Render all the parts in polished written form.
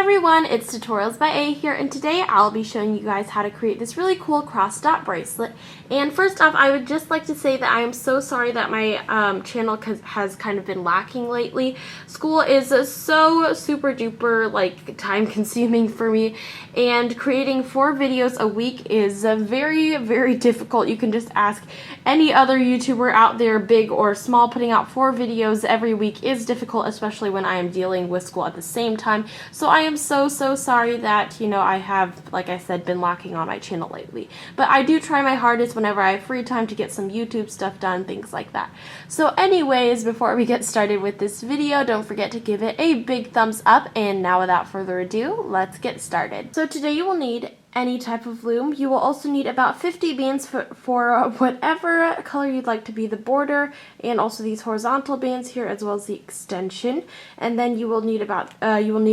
everyone, it's tutorialsbya here, and today I'll be showing you guys how to create this really cool CrossDot bracelet. And first off, I would just like to say that I am so sorry that my channel has kind of been lacking lately. School is so super duper time consuming for me, and creating 4 videos a week is very difficult. You can just ask any other YouTuber out there, big or small. Putting out 4 videos every week is difficult, especially when I am dealing with school at the same time. So I am so sorry that, I have, like I said, been lacking on my channel lately. But I do try my hardest whenever I have free time to get some YouTube stuff done, things like that. So anyways, before we get started with this video, don't forget to give it a big thumbs up. And now without further ado, let's get started. So today you will need any type of loom. You will also need about 50 bands for whatever color you'd like to be the border, and also these horizontal bands here as well as the extension. And then you will need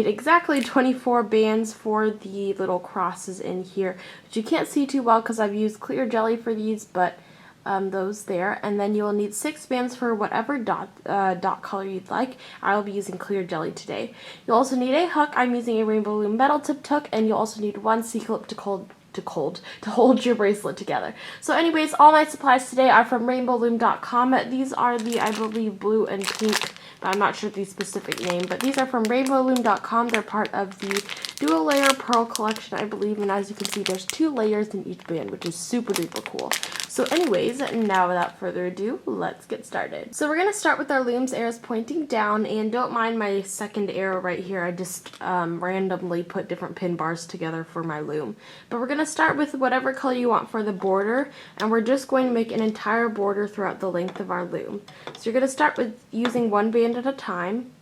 exactly 24 bands for the little crosses in here, which you can't see too well because I've used clear jelly for these, but those there. And then you will need 6 bands for whatever dot color you'd like. I will be using clear jelly today. You'll also need a hook. I'm using a Rainbow Loom metal tipped hook, and you'll also need 1 C-clip to hold your bracelet together. So anyways, all my supplies today are from rainbowloom.com. These are the, I believe, blue and pink, but I'm not sure the specific name, but these are from rainbowloom.com. They're part of the dual layer pearl collection, I believe, and as you can see, there's 2 layers in each band, which is super duper cool. So anyways, now without further ado, let's get started. So we're going to start with our loom's arrows pointing down, and don't mind my second arrow right here. I just randomly put different pin bars together for my loom. But we're going to start with whatever color you want for the border, and we're just going to make an entire border throughout the length of our loom. So you're going to start with using 1 band at a time,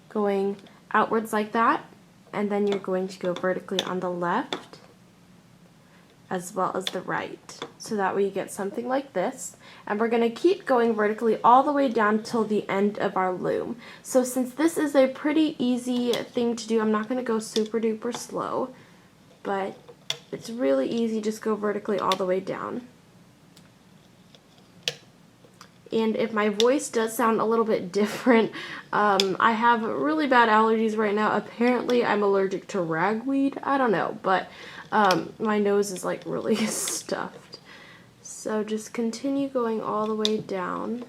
going outwards like that, and then you're going to go vertically on the left as well as the right. So that way you get something like this. And we're going to keep going vertically all the way down till the end of our loom. So since this is a pretty easy thing to do, I'm not going to go super duper slow, but it's really easy. Just go vertically all the way down. And if my voice does sound a little bit different, I have really bad allergies right now. Apparently I'm allergic to ragweed. I don't know, but my nose is really stuffed. So just continue going all the way down.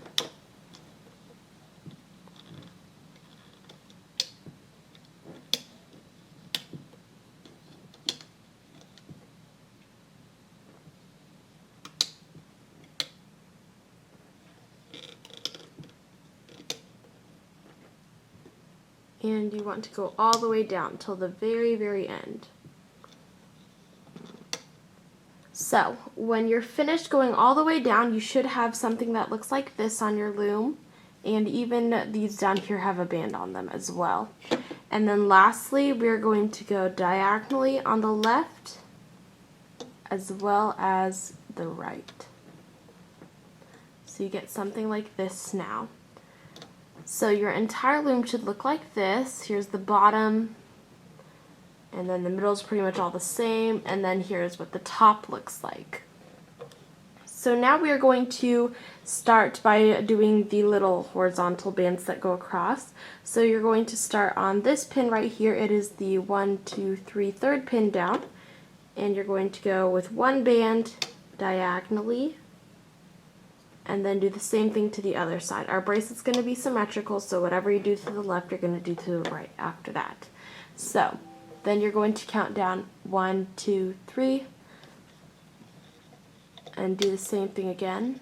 And you want to go all the way down till the very end. So when you're finished going all the way down, you should have something that looks like this on your loom, and even these down here have a band on them as well. And then lastly, we're going to go diagonally on the left as well as the right. So you get something like this now. So your entire loom should look like this. Here's the bottom, and then the middle is pretty much all the same, and then here's what the top looks like. So now we are going to start by doing the little horizontal bands that go across. So you're going to start on this pin right here. It is the 1, 2, 3, third pin down, and you're going to go with 1 band diagonally, and then do the same thing to the other side. Our bracelet's going to be symmetrical, so whatever you do to the left, you're going to do to the right after that. So then you're going to count down 1, 2, 3, and do the same thing again,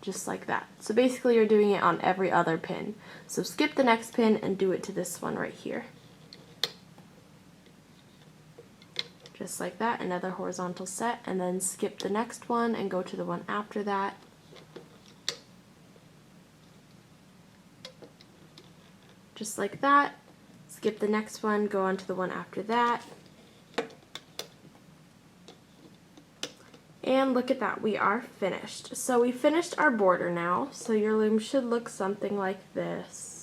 just like that. So basically you're doing it on every other pin. So skip the next pin and do it to this one right here. Just like that, another horizontal set, and then skip the next one and go to the one after that. Just like that. Skip the next one, go on to the one after that. And look at that, we are finished. So we finished our border now, so your loom should look something like this.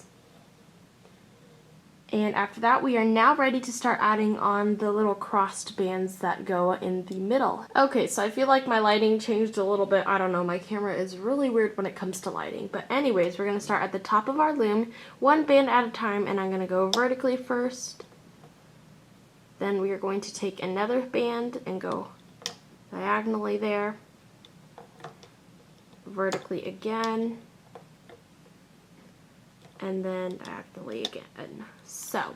And after that, we are now ready to start adding on the little crossed bands that go in the middle. Okay, so I feel like my lighting changed a little bit. I don't know, my camera is really weird when it comes to lighting. But anyways, we're going to start at the top of our loom, 1 band at a time, and I'm going to go vertically first, Then we are going to take another band and go diagonally there, vertically again, and then diagonally again. So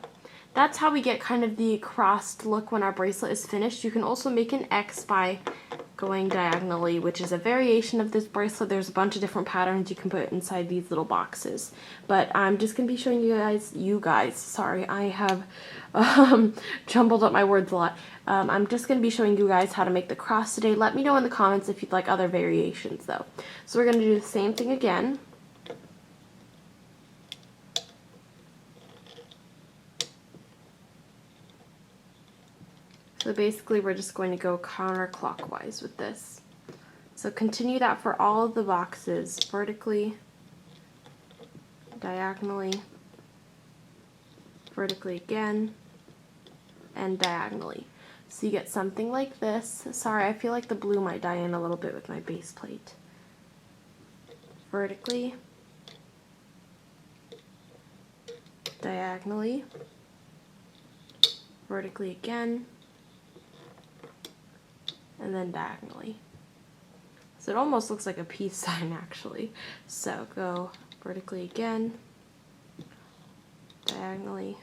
that's how we get kind of the crossed look when our bracelet is finished. You can also make an X by going diagonally, which is a variation of this bracelet. There's a bunch of different patterns you can put inside these little boxes. But I'm just going to be showing you guys, sorry, I have jumbled up my words a lot. I'm just going to be showing you guys how to make the cross today. Let me know in the comments if you'd like other variations though. So we're going to do the same thing again. So basically we're just going to go counterclockwise with this. So continue that for all of the boxes, vertically, diagonally, vertically again, and diagonally. So you get something like this. Sorry, I feel like the blue might die in a little bit with my base plate. Vertically, diagonally, vertically again, and then diagonally. So it almost looks like a peace sign actually. So go vertically again, diagonally,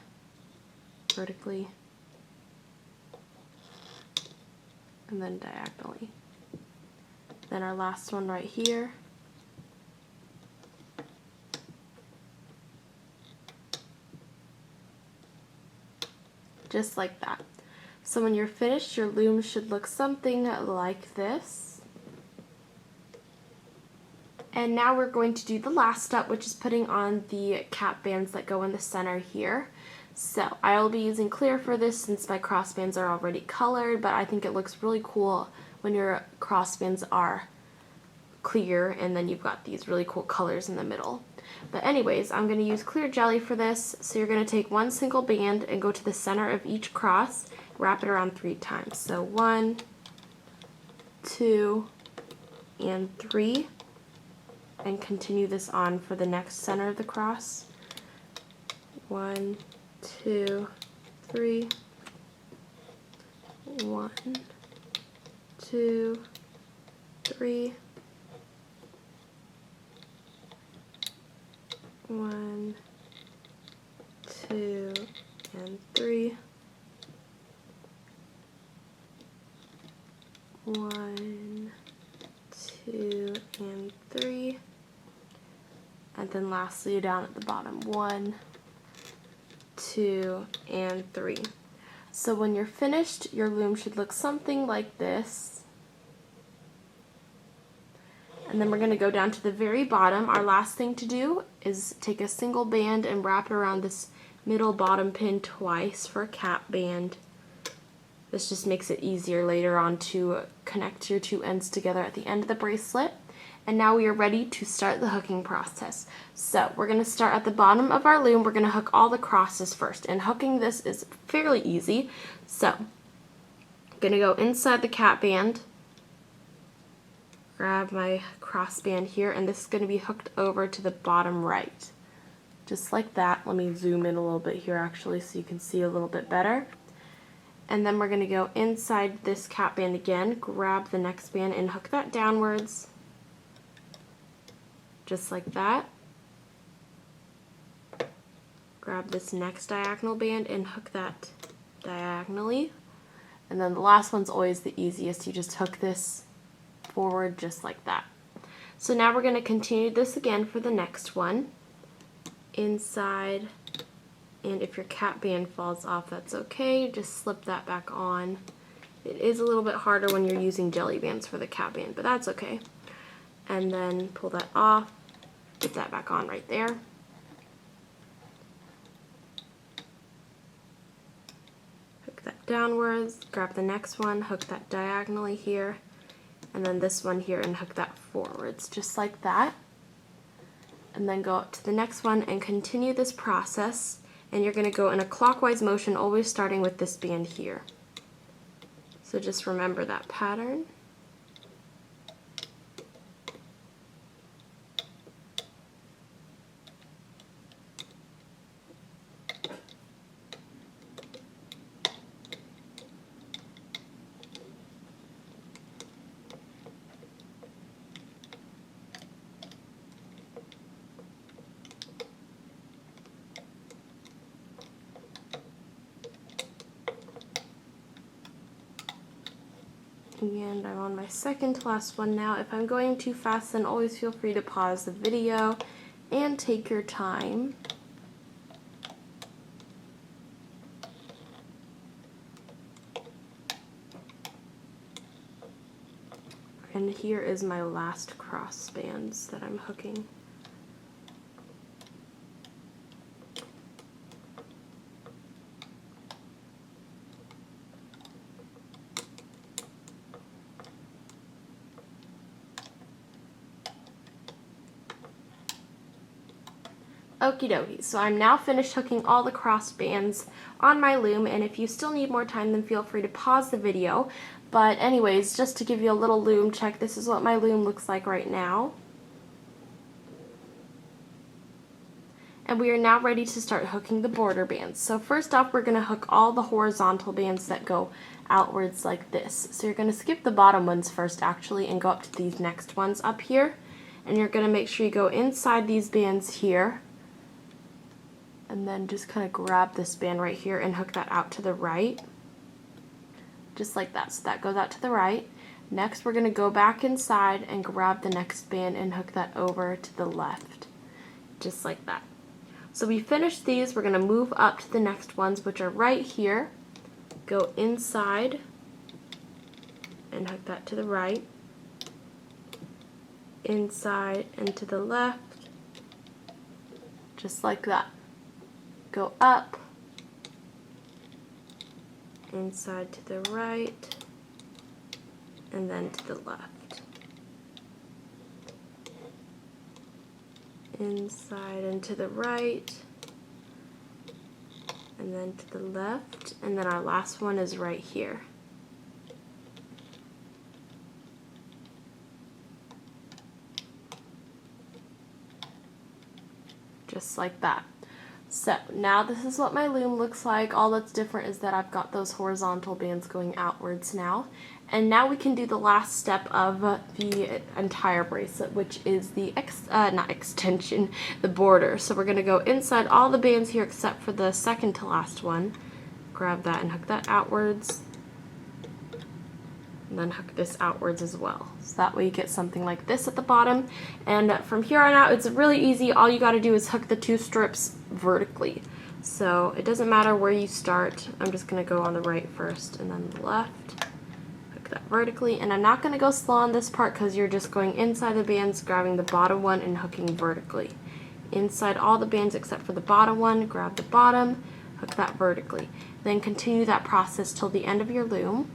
vertically, and then diagonally. Then our last one right here. Just like that. So when you're finished, your loom should look something like this. And now we're going to do the last step, which is putting on the cap bands that go in the center here. So I'll be using clear for this since my crossbands are already colored, but I think it looks really cool when your crossbands are clear and then you've got these really cool colors in the middle. But anyways, I'm going to use clear jelly for this. So you're going to take one single band and go to the center of each cross, wrap it around 3 times. So 1, 2, and 3, and continue this on for the next center of the cross. 1, 2, 3, 1, 2, 3, 1, 2, and 3, 1, 2, and 3, and then lastly down at the bottom, 1, 2, and 3. So when you're finished, your loom should look something like this. And then we're going to go down to the very bottom. Our last thing to do is take a single band and wrap it around this middle bottom pin twice for a cap band. This just makes it easier later on to connect your 2 ends together at the end of the bracelet. And now we are ready to start the hooking process. So we're going to start at the bottom of our loom. We're going to hook all the crosses first. And hooking this is fairly easy. So I'm going to go inside the cap band, grab my cross band here, and this is going to be hooked over to the bottom right. Just like that. Let me zoom in a little bit here actually so you can see a little bit better. And then we're going to go inside this cap band again, grab the next band and hook that downwards. Just like that. Grab this next diagonal band and hook that diagonally. And then the last one's always the easiest. You just hook this forward just like that. So now we're going to continue this again for the next one. Inside, and if your cap band falls off, that's okay. Just slip that back on. It is a little bit harder when you're using jelly bands for the cap band, but that's okay. And then pull that off, put that back on right there. Hook that downwards, grab the next one, hook that diagonally here, and then this one here and hook that forwards, just like that. And then go up to the next one and continue this process, and you're going to go in a clockwise motion, always starting with this band here. So just remember that pattern. And I'm on my second to last one now. If I'm going too fast, then always feel free to pause the video and take your time. And here is my last cross bands that I'm hooking. Okie dokie, so I'm now finished hooking all the cross bands on my loom, and if you still need more time, then feel free to pause the video. But anyways, just to give you a little loom check, this is what my loom looks like right now. And we are now ready to start hooking the border bands. So first off, we're going to hook all the horizontal bands that go outwards like this. So you're going to skip the bottom ones first actually and go up to these next ones up here. And you're going to make sure you go inside these bands here. And then just kind of grab this band right here and hook that out to the right. Just like that. So that goes out to the right. Next we're going to go back inside and grab the next band and hook that over to the left. Just like that. So we finished these, we're going to move up to the next ones, which are right here. Go inside and hook that to the right. Inside and to the left. Just like that. Go up, inside to the right, and then to the left. Inside and to the right, and then to the left, and then our last one is right here. Just like that. So now this is what my loom looks like. All that's different is that I've got those horizontal bands going outwards now. And now we can do the last step of the entire bracelet, which is the not extension, the border. So we're going to go inside all the bands here except for the second to last one. Grab that and hook that outwards. And then hook this outwards as well. So that way you get something like this at the bottom. And from here on out, it's really easy. All you got to do is hook the two strips vertically. So it doesn't matter where you start. I'm just going to go on the right first and then the left. Hook that vertically. And I'm not going to go slow on this part because you're just going inside the bands, grabbing the bottom one and hooking vertically. Inside all the bands except for the bottom one, grab the bottom, hook that vertically. Then continue that process till the end of your loom.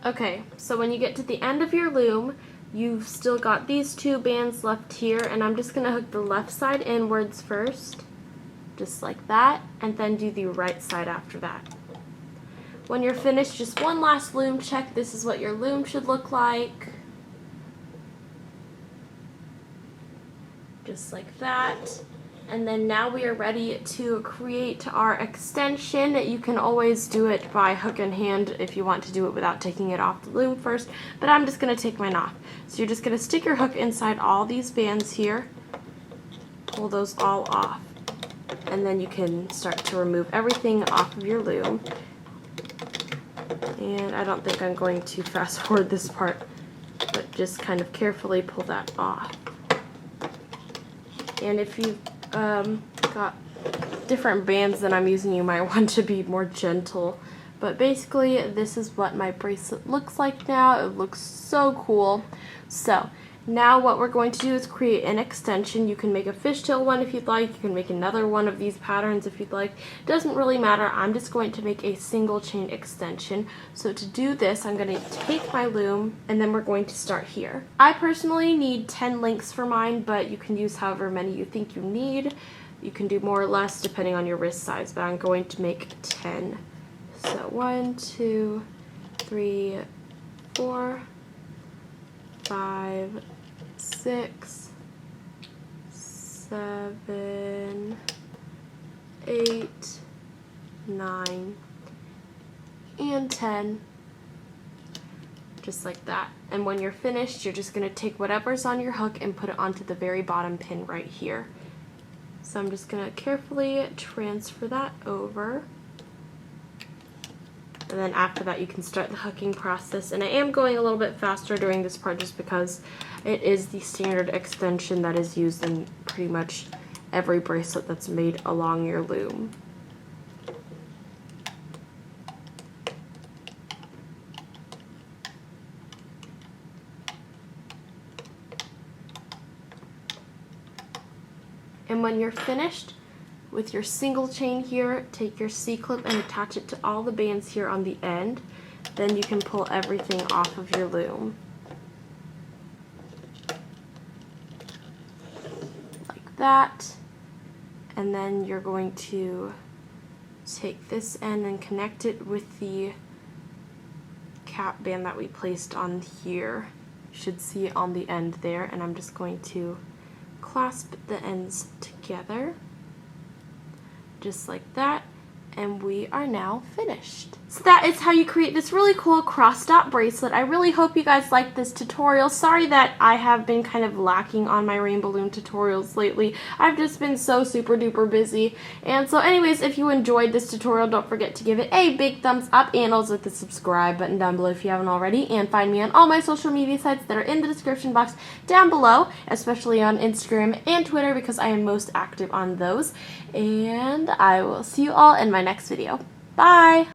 Okay, so when you get to the end of your loom, you've still got these two bands left here, and I'm just going to hook the left side inwards first, just like that, and then do the right side after that. When you're finished, just one last loom check. This is what your loom should look like. Just like that. And then now we are ready to create our extension. You can always do it by hook and hand if you want to do it without taking it off the loom first, but I'm just going to take mine off. So you're just going to stick your hook inside all these bands here, pull those all off, and then you can start to remove everything off of your loom. And I don't think I'm going to fast forward this part, but just kind of carefully pull that off. And if you've got different bands than I'm using, you might want to be more gentle. But basically, this is what my bracelet looks like now. It looks so cool. So, Now what we're going to do is create an extension. You can make a fishtail one if you'd like. You can make another one of these patterns if you'd like. It doesn't really matter. I'm just going to make a single chain extension. So to do this, I'm going to take my loom and then we're going to start here. I personally need 10 links for mine, but you can use however many you think you need. You can do more or less depending on your wrist size, but I'm going to make 10. So 1, 2, 3, 4, 5, 6, 7, 8, 9, and 10. Just like that. And when you're finished, you're just going to take whatever's on your hook and put it onto the very bottom pin right here. So I'm just going to carefully transfer that over. And then after that you can start the hooking process. And I am going a little bit faster during this part just because it is the standard extension that is used in pretty much every bracelet that's made along your loom. And when you're finished with your single chain here, take your C-clip and attach it to all the bands here on the end. Then you can pull everything off of your loom. Like that. And then you're going to take this end and connect it with the cap band that we placed on here. You should see it on the end there, and I'm just going to clasp the ends together. Just like that, and we are now finished. So that is how you create this really cool CrossDot bracelet. I really hope you guys liked this tutorial. Sorry that I have been kind of lacking on my Rainbow Loom tutorials lately. I've just been so super duper busy. And so anyways, if you enjoyed this tutorial, don't forget to give it a big thumbs up and also hit the subscribe button down below if you haven't already. And find me on all my social media sites that are in the description box down below, especially on Instagram and Twitter because I am most active on those. And I will see you all in my next video. Bye!